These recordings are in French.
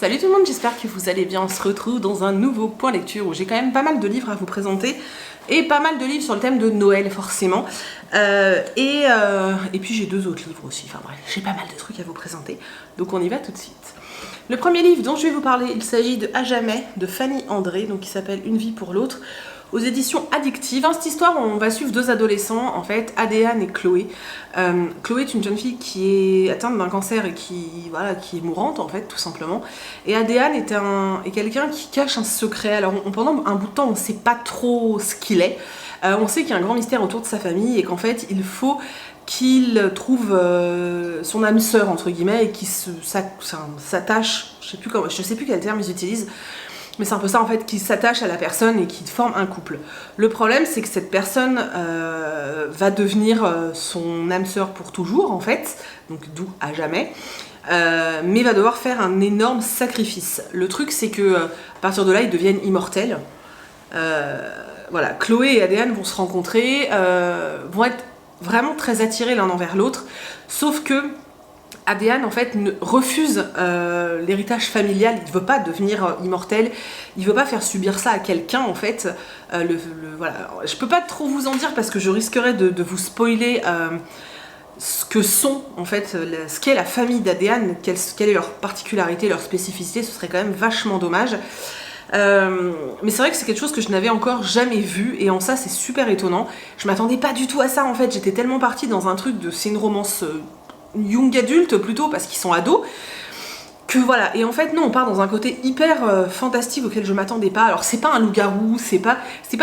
Salut tout le monde, j'espère que vous allez bien. On se retrouve dans un nouveau point lecture où j'ai quand même pas mal de livres à vous présenter et pas mal de livres sur le thème de Noël forcément. Et puis j'ai deux autres livres aussi, enfin bref, j'ai pas mal de trucs à vous présenter. Donc on y va tout de suite. Le premier livre dont je vais vous parler, il s'agit de À jamais de Fanny André, donc qui s'appelle Une vie pour l'autre, aux éditions Addictive. Dans cette histoire, on va suivre deux adolescents, en fait, Adéane et Chloé. Chloé est une jeune fille qui est atteinte d'un cancer et qui est mourante, en fait, tout simplement. Et Adéane est quelqu'un qui cache un secret. Alors, pendant un bout de temps, on ne sait pas trop ce qu'il est. On sait qu'il y a un grand mystère autour de sa famille et qu'en fait, il faut qu'il trouve son âme sœur, entre guillemets, et qu'il s'attache, je sais plus quel terme ils utilisent, mais c'est un peu ça en fait, qui s'attache à la personne et qui forme un couple. Le problème, c'est que cette personne va devenir son âme sœur pour toujours en fait, donc d'où à jamais, mais va devoir faire un énorme sacrifice. Le truc, c'est que à partir de là, ils deviennent immortels. Voilà, Chloé et Adéane vont se rencontrer, vont être vraiment très attirés l'un envers l'autre, sauf que Adéane en fait refuse l'héritage familial. Il ne veut pas devenir immortel, il ne veut pas faire subir ça à quelqu'un en fait. Voilà. Je peux pas trop vous en dire parce que je risquerais de vous spoiler ce que sont en fait, ce qu'est la famille d'Adéane, quelle est leur particularité, leur spécificité. Ce serait quand même vachement dommage. Mais c'est vrai que c'est quelque chose que je n'avais encore jamais vu et en ça c'est super étonnant. Je m'attendais pas du tout à ça en fait. J'étais tellement partie dans un truc de c'est une romance young adulte plutôt parce qu'ils sont ados, que voilà. Et en fait non, on part dans un côté hyper fantastique auquel je m'attendais pas. Alors c'est pas un loup-garou, c'est pas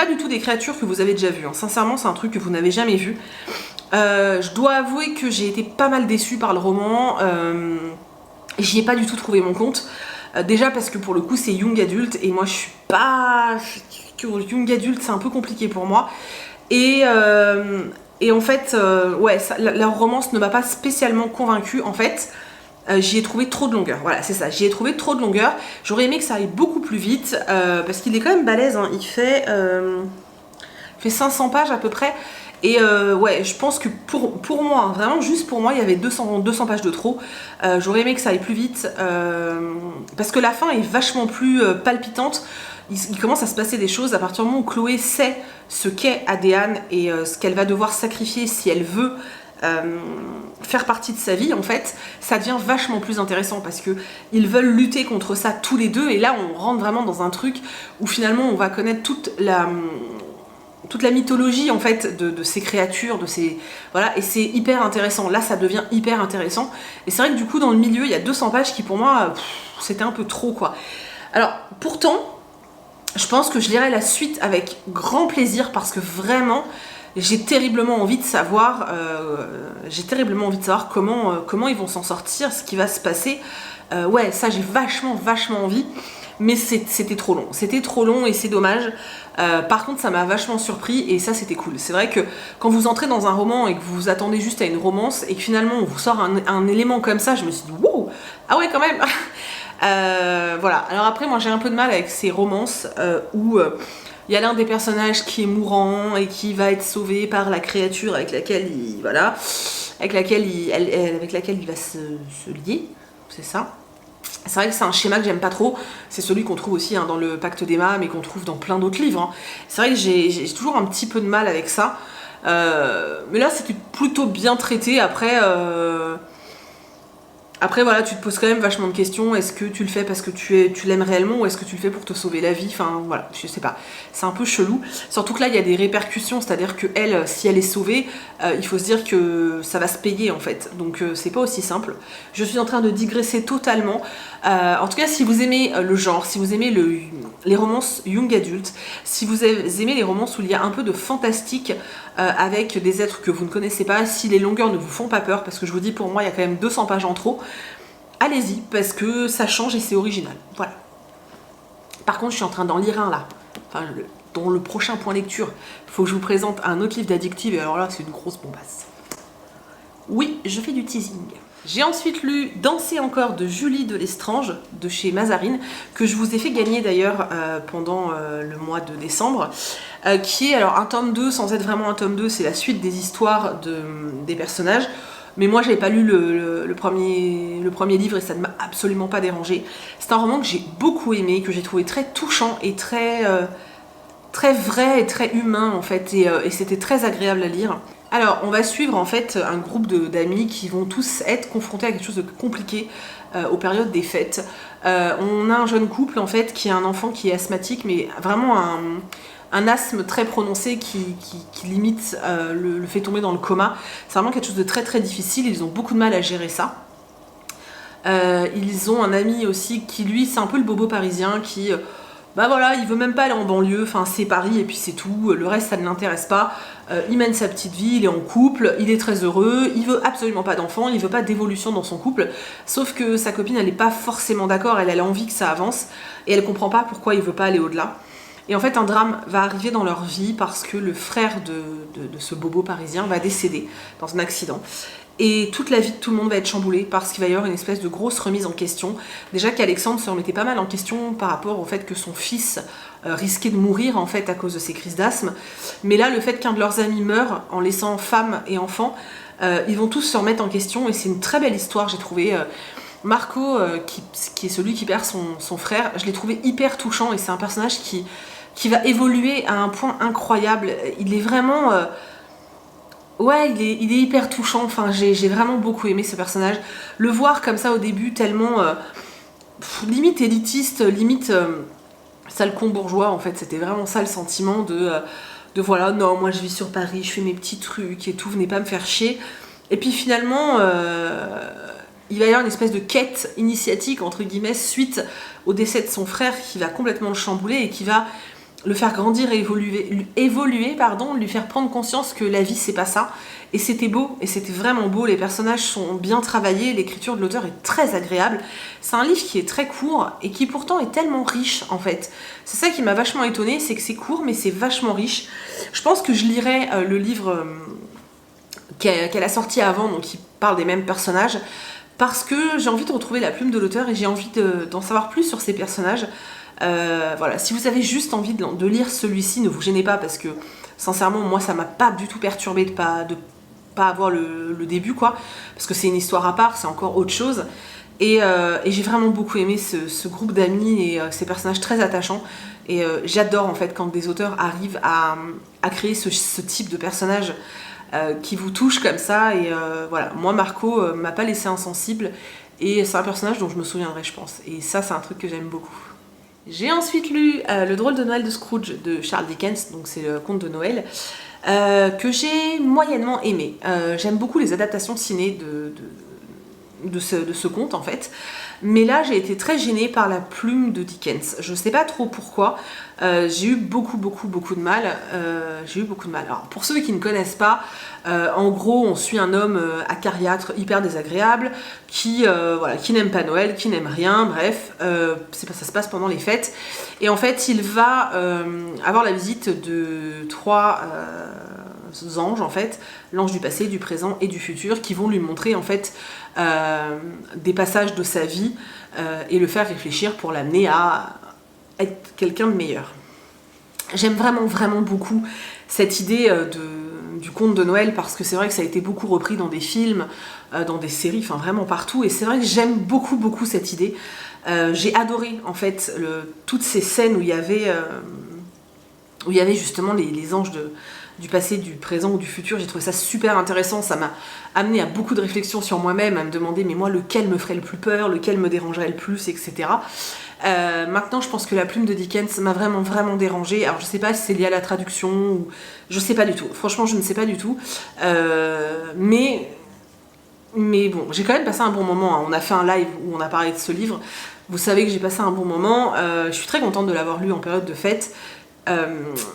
du tout des créatures que vous avez déjà vues, hein. Sincèrement c'est un truc que vous n'avez jamais vu. Je dois avouer que j'ai été pas mal déçue par le roman, j'y ai pas du tout trouvé mon compte. Déjà parce que pour le coup c'est young adulte et moi je suis pas... young adulte c'est un peu compliqué pour moi. Et en fait, ouais, la romance ne m'a pas spécialement convaincue en fait. J'y ai trouvé trop de longueur, voilà c'est ça, j'y ai trouvé trop de longueur. J'aurais aimé que ça aille beaucoup plus vite, parce qu'il est quand même balèze, hein. Il fait 500 pages à peu près. Et ouais, je pense que pour moi, vraiment juste pour moi, il y avait 200 pages de trop. J'aurais aimé que ça aille plus vite, parce que la fin est vachement plus palpitante. Il commence à se passer des choses à partir du moment où Chloé sait ce qu'est Adéane et ce qu'elle va devoir sacrifier si elle veut faire partie de sa vie. En fait, ça devient vachement plus intéressant parce que ils veulent lutter contre ça tous les deux. Et là, on rentre vraiment dans un truc où finalement, on va connaître toute la mythologie en fait de ces créatures, voilà, et c'est hyper intéressant. Là ça devient hyper intéressant et c'est vrai que du coup dans le milieu il y a 200 pages qui pour moi c'était un peu trop quoi. Alors pourtant je pense que je lirai la suite avec grand plaisir parce que vraiment j'ai terriblement envie de savoir comment ils vont s'en sortir, ce qui va se passer. Ouais, ça j'ai vachement envie. Mais c'était trop long et c'est dommage. Par contre ça m'a vachement surpris et ça c'était cool. C'est vrai que quand vous entrez dans un roman et que vous vous attendez juste à une romance et que finalement on vous sort un élément comme ça, je me suis dit wow, ah ouais quand même. Voilà, alors après moi j'ai un peu de mal avec ces romances où il y a l'un des personnages qui est mourant et qui va être sauvé par la créature avec laquelle il va se lier, c'est ça. C'est vrai que c'est un schéma que j'aime pas trop, c'est celui qu'on trouve aussi hein, dans le Pacte d'Emma, mais qu'on trouve dans plein d'autres livres. Hein. C'est vrai que j'ai toujours un petit peu de mal avec ça, mais là c'était plutôt bien traité. Après voilà, tu te poses quand même vachement de questions. Est-ce que tu le fais parce que tu l'aimes réellement ou est-ce que tu le fais pour te sauver la vie? Enfin voilà, je sais pas. C'est un peu chelou. Surtout que là il y a des répercussions, c'est-à-dire que elle, si elle est sauvée, il faut se dire que ça va se payer en fait. Donc c'est pas aussi simple. Je suis en train de digresser totalement. En tout cas, si vous aimez le genre, si vous aimez les romances young adultes, si vous aimez les romances où il y a un peu de fantastique avec des êtres que vous ne connaissez pas, si les longueurs ne vous font pas peur, parce que je vous dis pour moi il y a quand même 200 pages en trop, allez-y parce que ça change et c'est original. Voilà. Par contre, je suis en train d'en lire un là. Enfin, dans le prochain point lecture, il faut que je vous présente un autre livre d'Addictive et alors là, c'est une grosse bombasse. Oui, je fais du teasing. J'ai ensuite lu Danser encore de Julie de Lestrange de chez Mazarine, que je vous ai fait gagner d'ailleurs pendant le mois de décembre, qui est alors un tome 2 sans être vraiment un tome 2, c'est la suite des histoires des personnages. Mais moi, j'avais pas lu le premier livre et ça ne m'a absolument pas dérangé. C'est un roman que j'ai beaucoup aimé, que j'ai trouvé très touchant et très vrai et très humain en fait, et c'était très agréable à lire. Alors, on va suivre en fait un groupe d'amis qui vont tous être confrontés à quelque chose de compliqué aux périodes des fêtes. On a un jeune couple en fait qui a un enfant qui est asthmatique, mais vraiment un asthme très prononcé qui limite le fait tomber dans le coma. C'est vraiment quelque chose de très très difficile, ils ont beaucoup de mal à gérer ça. Ils ont un ami aussi qui lui c'est un peu le bobo parisien qui bah voilà, il veut même pas aller en banlieue, enfin c'est Paris et puis c'est tout, le reste ça ne l'intéresse pas. Il mène sa petite vie, il est en couple, il est très heureux, il veut absolument pas d'enfant, il veut pas d'évolution dans son couple, sauf que sa copine elle est pas forcément d'accord, elle a envie que ça avance et elle comprend pas pourquoi il veut pas aller au-delà. Et en fait un drame va arriver dans leur vie parce que le frère de ce bobo parisien va décéder dans un accident. Et toute la vie de tout le monde va être chamboulée parce qu'il va y avoir une espèce de grosse remise en question. Déjà qu'Alexandre se remettait pas mal en question par rapport au fait que son fils risquait de mourir en fait à cause de ses crises d'asthme. Mais là, le fait qu'un de leurs amis meure en laissant femme et enfant, ils vont tous se remettre en question et c'est une très belle histoire, j'ai trouvé. Marco, qui est celui qui perd son frère, je l'ai trouvé hyper touchant et c'est un personnage qui va évoluer à un point incroyable. Il est vraiment... Ouais, il est hyper touchant, enfin j'ai vraiment beaucoup aimé ce personnage. Le voir comme ça au début, tellement limite élitiste, limite sale con bourgeois en fait, c'était vraiment ça le sentiment de voilà, non, moi je vis sur Paris, je fais mes petits trucs et tout, venez pas me faire chier. Et puis finalement, il va y avoir une espèce de quête initiatique, entre guillemets, suite au décès de son frère qui va complètement le chambouler et qui va le faire grandir et évoluer, lui faire prendre conscience que la vie c'est pas ça. Et c'était beau, et c'était vraiment beau, les personnages sont bien travaillés, l'écriture de l'auteur est très agréable. C'est un livre qui est très court et qui pourtant est tellement riche en fait. C'est ça qui m'a vachement étonnée, c'est que c'est court mais c'est vachement riche. Je pense que je lirai le livre qu'elle a sorti avant, donc qui parle des mêmes personnages, parce que j'ai envie de retrouver la plume de l'auteur et j'ai envie d'en savoir plus sur ces personnages. Voilà, si vous avez juste envie de lire celui-ci, ne vous gênez pas parce que sincèrement moi ça m'a pas du tout perturbé de pas avoir le début quoi, parce que c'est une histoire à part, c'est encore autre chose et j'ai vraiment beaucoup aimé ce groupe d'amis et ces personnages très attachants et j'adore en fait quand des auteurs arrivent à créer ce type de personnage qui vous touche comme ça et voilà, moi Marco m'a pas laissé insensible et c'est un personnage dont je me souviendrai je pense et ça c'est un truc que j'aime beaucoup. J'ai ensuite lu Le drôle de Noël de Scrooge de Charles Dickens, donc c'est le conte de Noël, que j'ai moyennement aimé. J'aime beaucoup les adaptations ciné de ce conte en fait, mais là j'ai été très gênée par la plume de Dickens. Je sais pas trop pourquoi, j'ai eu beaucoup de mal. Alors pour ceux qui ne connaissent pas, en gros on suit un homme acariâtre hyper désagréable qui n'aime pas Noël, qui n'aime rien, bref, ça se passe pendant les fêtes et en fait il va avoir la visite de trois anges en fait, l'ange du passé, du présent et du futur, qui vont lui montrer en fait des passages de sa vie et le faire réfléchir pour l'amener à être quelqu'un de meilleur. J'aime vraiment beaucoup cette idée du conte de Noël parce que c'est vrai que ça a été beaucoup repris dans des films, dans des séries, enfin vraiment partout et c'est vrai que j'aime beaucoup cette idée. J'ai adoré en fait toutes ces scènes où il y avait justement les anges du passé, du présent ou du futur. J'ai trouvé ça super intéressant, ça m'a amené à beaucoup de réflexions sur moi-même, à me demander mais moi lequel me ferait le plus peur, lequel me dérangerait le plus, etc. Maintenant je pense que la plume de Dickens m'a vraiment dérangée. Alors je sais pas si c'est lié à la traduction ou je sais pas du tout, franchement je ne sais pas du tout, mais bon, j'ai quand même passé un bon moment, hein. On a fait un live où on a parlé de ce livre, vous savez que j'ai passé un bon moment, je suis très contente de l'avoir lu en période de fête.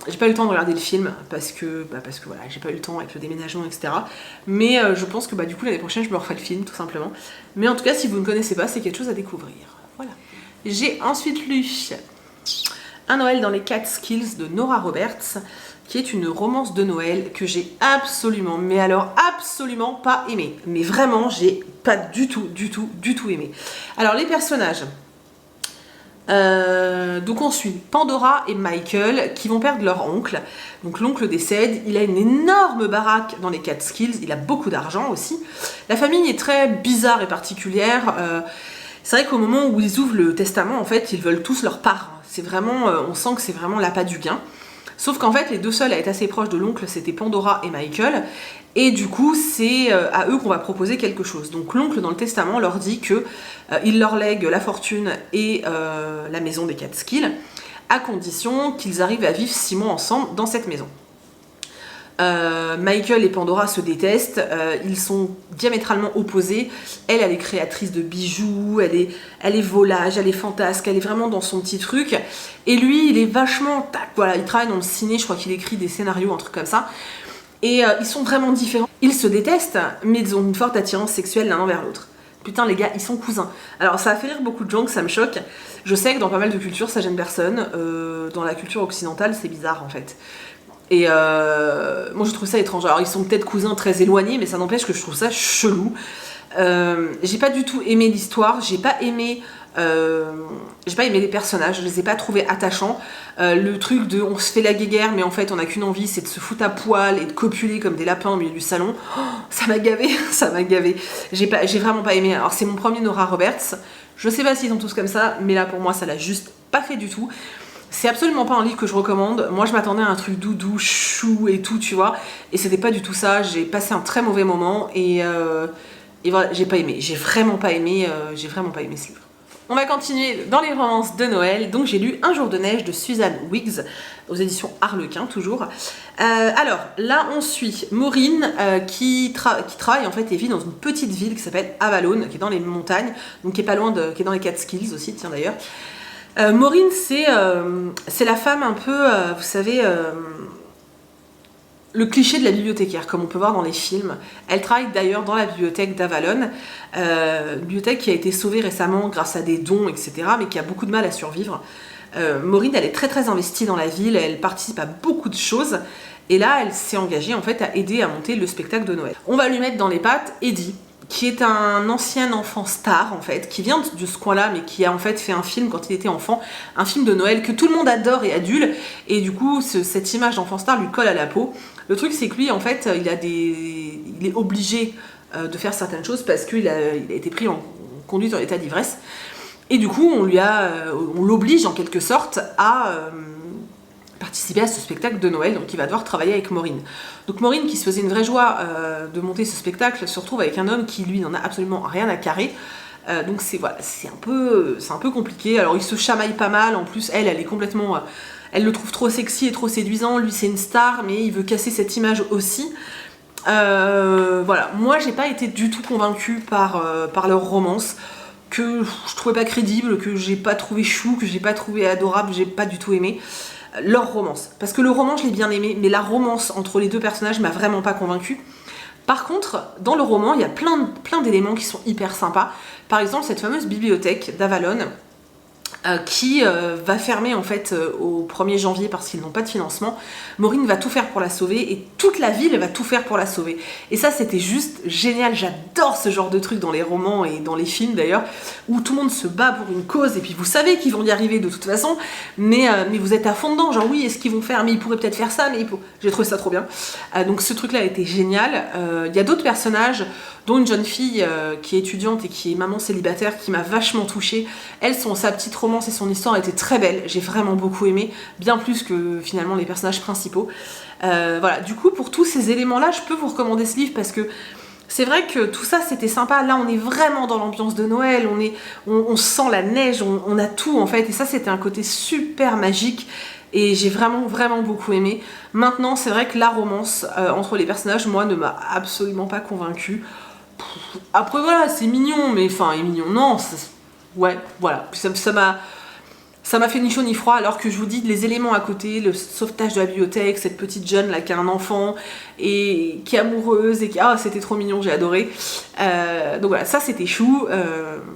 J'ai pas eu le temps de regarder le film parce que voilà, j'ai pas eu le temps avec le déménagement, etc. Mais je pense que du coup l'année prochaine je me refais le film tout simplement. Mais en tout cas si vous ne connaissez pas, c'est quelque chose à découvrir. Voilà. J'ai ensuite lu Un Noël dans les Catskills de Nora Roberts, qui est une romance de Noël que j'ai absolument pas aimé. Mais vraiment, j'ai pas du tout aimé. Alors les personnages, Donc on suit Pandora et Michael qui vont perdre leur oncle. Donc l'oncle décède, il a une énorme baraque dans les Catskills, il a beaucoup d'argent aussi. La famille est très bizarre et particulière. C'est vrai qu'au moment où ils ouvrent le testament, en fait, ils veulent tous leur part. C'est vraiment, on sent que c'est vraiment l'appât du gain. Sauf qu'en fait, les deux seuls à être assez proches de l'oncle, c'était Pandora et Michael. Et du coup, c'est à eux qu'on va proposer quelque chose. Donc l'oncle, dans le testament, leur dit que il leur lègue la fortune et la maison des Catskills, à condition qu'ils arrivent à vivre 6 mois ensemble dans cette maison. Michael et Pandora se détestent, ils sont diamétralement opposés. Elle est créatrice de bijoux, elle est volage, elle est fantasque, elle est vraiment dans son petit truc. Et lui, il est vachement tac, voilà, il travaille dans le ciné, je crois qu'il écrit des scénarios, un truc comme ça. Et ils sont vraiment différents. Ils se détestent, mais ils ont une forte attirance sexuelle l'un envers l'autre. Putain les gars, ils sont cousins. Alors ça a fait rire beaucoup de gens, que ça me choque. Je sais que dans pas mal de cultures, ça gêne personne. Dans la culture occidentale, c'est bizarre en fait. Et moi je trouve ça étrange. Alors ils sont peut-être cousins très éloignés, mais ça n'empêche que je trouve ça chelou. J'ai pas du tout aimé l'histoire, j'ai pas aimé les personnages, je les ai pas trouvés attachants. Le truc de on se fait la guéguerre, mais en fait on a qu'une envie, c'est de se foutre à poil et de copuler comme des lapins au milieu du salon. Oh, ça m'a gavé, ça m'a gavé. J'ai vraiment pas aimé. Alors c'est mon premier Nora Roberts. Je sais pas s'ils sont tous comme ça, mais là pour moi ça l'a juste pas fait du tout. C'est absolument pas un livre que je recommande. Moi, je m'attendais à un truc doudou, chou et tout, tu vois. Et c'était pas du tout ça. J'ai passé un très mauvais moment et voilà, j'ai pas aimé. J'ai vraiment pas aimé ce livre. On va continuer dans les romances de Noël. Donc, j'ai lu Un jour de neige de Suzanne Wiggs, aux éditions Harlequin, toujours. Alors, là, on suit Maureen qui travaille en fait et vit dans une petite ville qui s'appelle Avalon, qui est dans les montagnes, donc qui est pas loin qui est dans les Catskills aussi, tiens d'ailleurs. Maureen, c'est la femme un peu, vous savez, le cliché de la bibliothécaire, comme on peut voir dans les films. Elle travaille d'ailleurs dans la bibliothèque d'Avalon, bibliothèque qui a été sauvée récemment grâce à des dons, etc., mais qui a beaucoup de mal à survivre. Maureen, elle est très très investie dans la ville, elle participe à beaucoup de choses, et là, elle s'est engagée en fait à aider à monter le spectacle de Noël. On va lui mettre dans les pattes Eddie, qui est un ancien enfant star en fait, qui vient de ce coin-là, mais qui a en fait fait un film quand il était enfant, un film de Noël que tout le monde adore et adule, et du coup cette image d'enfant star lui colle à la peau. Le truc c'est que lui en fait, il est obligé de faire certaines choses parce qu'il a été pris en conduite en état d'ivresse, et du coup on l'oblige en quelque sorte à participer à ce spectacle de Noël, donc il va devoir travailler avec Maureen. Donc Maureen, qui se faisait une vraie joie de monter ce spectacle, se retrouve avec un homme qui lui n'en a absolument rien à carrer. Donc c'est un peu compliqué. Alors il se chamaille pas mal, en plus elle est complètement... elle le trouve trop sexy et trop séduisant, lui c'est une star, mais il veut casser cette image aussi. Voilà, moi j'ai pas été du tout convaincue par leur romance, que je trouvais pas crédible, que j'ai pas trouvé chou, que j'ai pas trouvé adorable, j'ai pas du tout aimé. Leur romance, parce que le roman je l'ai bien aimé, mais la romance entre les deux personnages m'a vraiment pas convaincue. Par contre, dans le roman, il y a plein d'éléments qui sont hyper sympas. Par exemple, cette fameuse bibliothèque d'Avalon, qui va fermer en fait au 1er janvier parce qu'ils n'ont pas de financement. Maureen va tout faire pour la sauver et toute la ville va tout faire pour la sauver. Et ça c'était juste génial, j'adore ce genre de truc dans les romans et dans les films d'ailleurs, où tout le monde se bat pour une cause et puis vous savez qu'ils vont y arriver de toute façon, mais vous êtes à fond dedans, genre oui, est-ce qu'ils vont faire, mais ils pourraient peut-être faire ça, mais j'ai trouvé ça trop bien. Donc ce truc là a été génial. Il y a d'autres personnages, dont une jeune fille qui est étudiante et qui est maman célibataire, qui m'a vachement touchée. Elle, sa petite romance et son histoire était très belle, j'ai vraiment beaucoup aimé, bien plus que finalement les personnages principaux. Voilà, du coup pour tous ces éléments là, je peux vous recommander ce livre parce que c'est vrai que tout ça c'était sympa. Là on est vraiment dans l'ambiance de Noël, on sent la neige, on a tout en fait, et ça c'était un côté super magique. Et j'ai vraiment beaucoup aimé. Maintenant, c'est vrai que la romance entre les personnages, moi, ne m'a absolument pas convaincue. Après, voilà, c'est mignon, mais enfin, mignon, non. Ouais, voilà. Ça m'a fait ni chaud ni froid, alors que je vous dis, les éléments à côté, le sauvetage de la bibliothèque, cette petite jeune là qui a un enfant et qui est amoureuse et qui... Ah, c'était trop mignon, j'ai adoré. Donc voilà, ça c'était chou,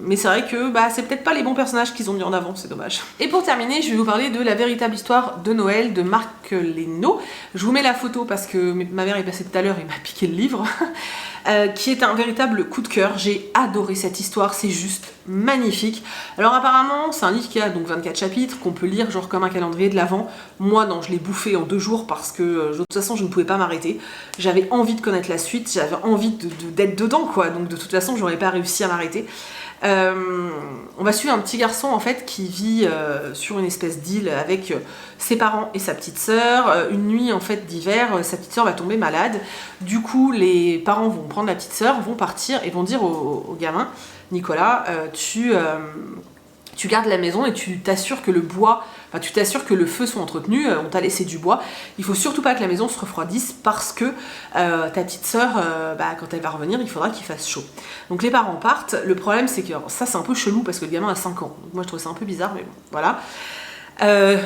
mais c'est vrai que c'est peut-être pas les bons personnages qu'ils ont mis en avant, c'est dommage. Et pour terminer, je vais vous parler de La véritable histoire de Noël de Marc Lesnaud. Je vous mets la photo parce que ma mère est passée tout à l'heure et m'a piqué le livre. qui est un véritable coup de cœur. J'ai adoré cette histoire, c'est juste magnifique. Alors apparemment, c'est un livre qui a donc 24 chapitres, qu'on peut lire genre comme un calendrier de l'Avent. Moi, non, je l'ai bouffé en 2 jours parce que de toute façon, je ne pouvais pas m'arrêter. J'avais envie de connaître la suite, j'avais envie d'être dedans, quoi. Donc de toute façon, j'aurais pas réussi à m'arrêter. On va suivre un petit garçon en fait qui vit sur une espèce d'île avec ses parents et sa petite sœur. Une nuit en fait d'hiver, sa petite sœur va tomber malade. Du coup, les parents vont prendre la petite sœur, vont partir et vont dire au gamin, Nicolas, tu gardes la maison et tu t'assures que le bois, enfin tu t'assures que le feu soit entretenu, on t'a laissé du bois, il faut surtout pas que la maison se refroidisse parce que ta petite sœur, quand elle va revenir, il faudra qu'il fasse chaud. Donc les parents partent, le problème c'est que ça c'est un peu chelou parce que le gamin a 5 ans, donc moi je trouve ça un peu bizarre mais bon, voilà.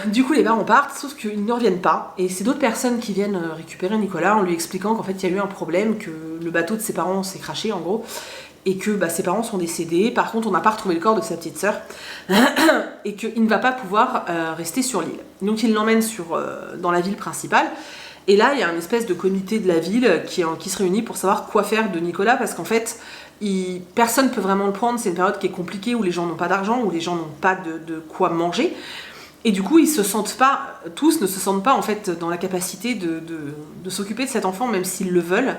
Du coup les parents partent, sauf qu'ils ne reviennent pas, et c'est d'autres personnes qui viennent récupérer Nicolas en lui expliquant qu'en fait il y a eu un problème, que le bateau de ses parents s'est craché en gros, et que ses parents sont décédés. Par contre on n'a pas retrouvé le corps de sa petite sœur et qu'il ne va pas pouvoir rester sur l'île. Donc il l'emmène dans la ville principale, et là il y a une espèce de comité de la ville qui se réunit pour savoir quoi faire de Nicolas, parce qu'en fait personne ne peut vraiment le prendre, c'est une période qui est compliquée où les gens n'ont pas d'argent, où les gens n'ont pas de quoi manger, et du coup tous ne se sentent pas en fait dans la capacité de s'occuper de cet enfant même s'ils le veulent.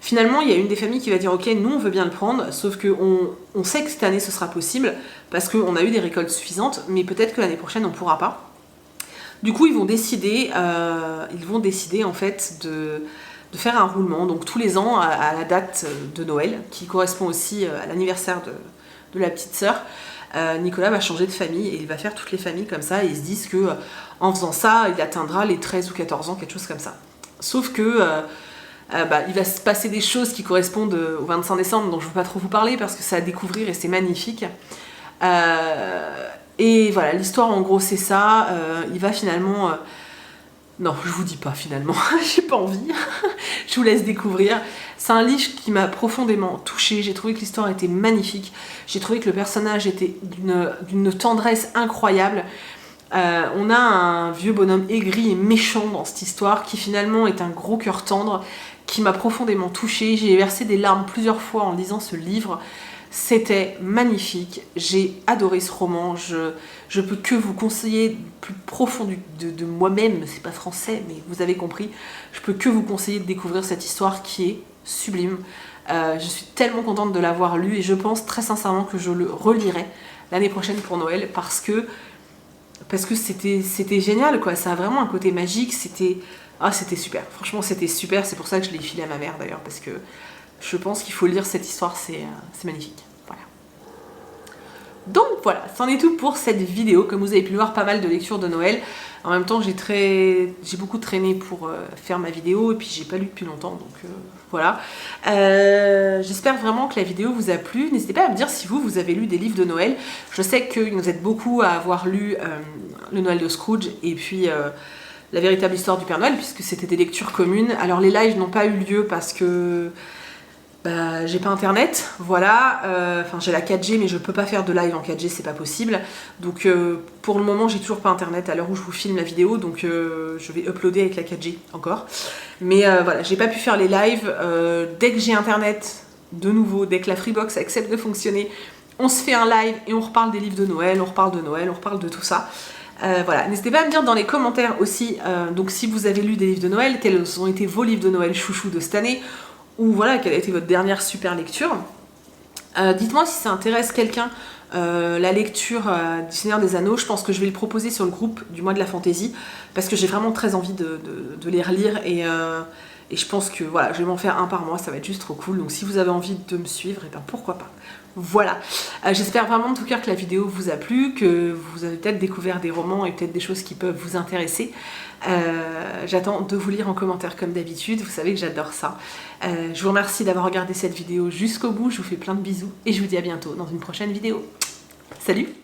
Finalement, il y a une des familles qui va dire « Ok, nous on veut bien le prendre, sauf qu'on sait que cette année ce sera possible parce qu'on a eu des récoltes suffisantes, mais peut-être que l'année prochaine on ne pourra pas. » Du coup, ils vont décider en fait de faire un roulement, donc tous les ans à la date de Noël, qui correspond aussi à l'anniversaire de la petite sœur. Nicolas va changer de famille et il va faire toutes les familles comme ça, et ils se disent que en faisant ça, il atteindra les 13 ou 14 ans, quelque chose comme ça. Sauf que il va se passer des choses qui correspondent au 25 décembre, dont je ne veux pas trop vous parler parce que c'est à découvrir et c'est magnifique. Et voilà, l'histoire en gros c'est ça. Il va finalement... Non, je vous dis pas finalement, j'ai pas envie. Je vous laisse découvrir. C'est un livre qui m'a profondément touchée. J'ai trouvé que l'histoire était magnifique. J'ai trouvé que le personnage était d'une tendresse incroyable. On a un vieux bonhomme aigri et méchant dans cette histoire qui finalement est un gros cœur tendre qui m'a profondément touchée. J'ai versé des larmes plusieurs fois en lisant ce livre. C'était magnifique, j'ai adoré ce roman, je peux que vous conseiller du plus profond de moi-même, c'est pas français mais vous avez compris, je peux que vous conseiller de découvrir cette histoire qui est sublime. Je suis tellement contente de l'avoir lu et je pense très sincèrement que je le relirai l'année prochaine pour Noël parce que c'était génial quoi, ça a vraiment un côté magique, c'était super, franchement c'était super, c'est pour ça que je l'ai filé à ma mère d'ailleurs parce que je pense qu'il faut lire cette histoire, c'est magnifique. Voilà. Donc voilà, c'en est tout pour cette vidéo. Comme vous avez pu le voir, pas mal de lectures de Noël. En même temps, j'ai beaucoup traîné pour faire ma vidéo et puis j'ai pas lu depuis longtemps, donc voilà. J'espère vraiment que la vidéo vous a plu. N'hésitez pas à me dire si vous avez lu des livres de Noël. Je sais que vous êtes beaucoup à avoir lu Le Noël de Scrooge et puis La véritable histoire du Père Noël, puisque c'était des lectures communes. Alors les lives n'ont pas eu lieu parce que j'ai pas internet, voilà, enfin j'ai la 4G mais je peux pas faire de live en 4G, c'est pas possible, donc pour le moment j'ai toujours pas internet à l'heure où je vous filme la vidéo, donc je vais uploader avec la 4G encore, mais voilà, j'ai pas pu faire les lives. Dès que j'ai internet, de nouveau, dès que la Freebox accepte de fonctionner, on se fait un live et on reparle des livres de Noël, on reparle de tout ça. Voilà, n'hésitez pas à me dire dans les commentaires aussi, donc si vous avez lu des livres de Noël, quels ont été vos livres de Noël chouchous de cette année, ou voilà, quelle a été votre dernière super lecture. Dites-moi si ça intéresse quelqu'un, la lecture du Seigneur des Anneaux. Je pense que je vais le proposer sur le groupe du mois de la fantaisie, parce que j'ai vraiment très envie de les relire, et je pense que voilà, je vais m'en faire un par mois, ça va être juste trop cool. Donc si vous avez envie de me suivre, et ben pourquoi pas. Voilà, j'espère vraiment de tout cœur que la vidéo vous a plu, que vous avez peut-être découvert des romans et peut-être des choses qui peuvent vous intéresser. J'attends de vous lire en commentaire comme d'habitude, vous savez que j'adore ça. Je vous remercie d'avoir regardé cette vidéo jusqu'au bout, je vous fais plein de bisous et je vous dis à bientôt dans une prochaine vidéo. Salut!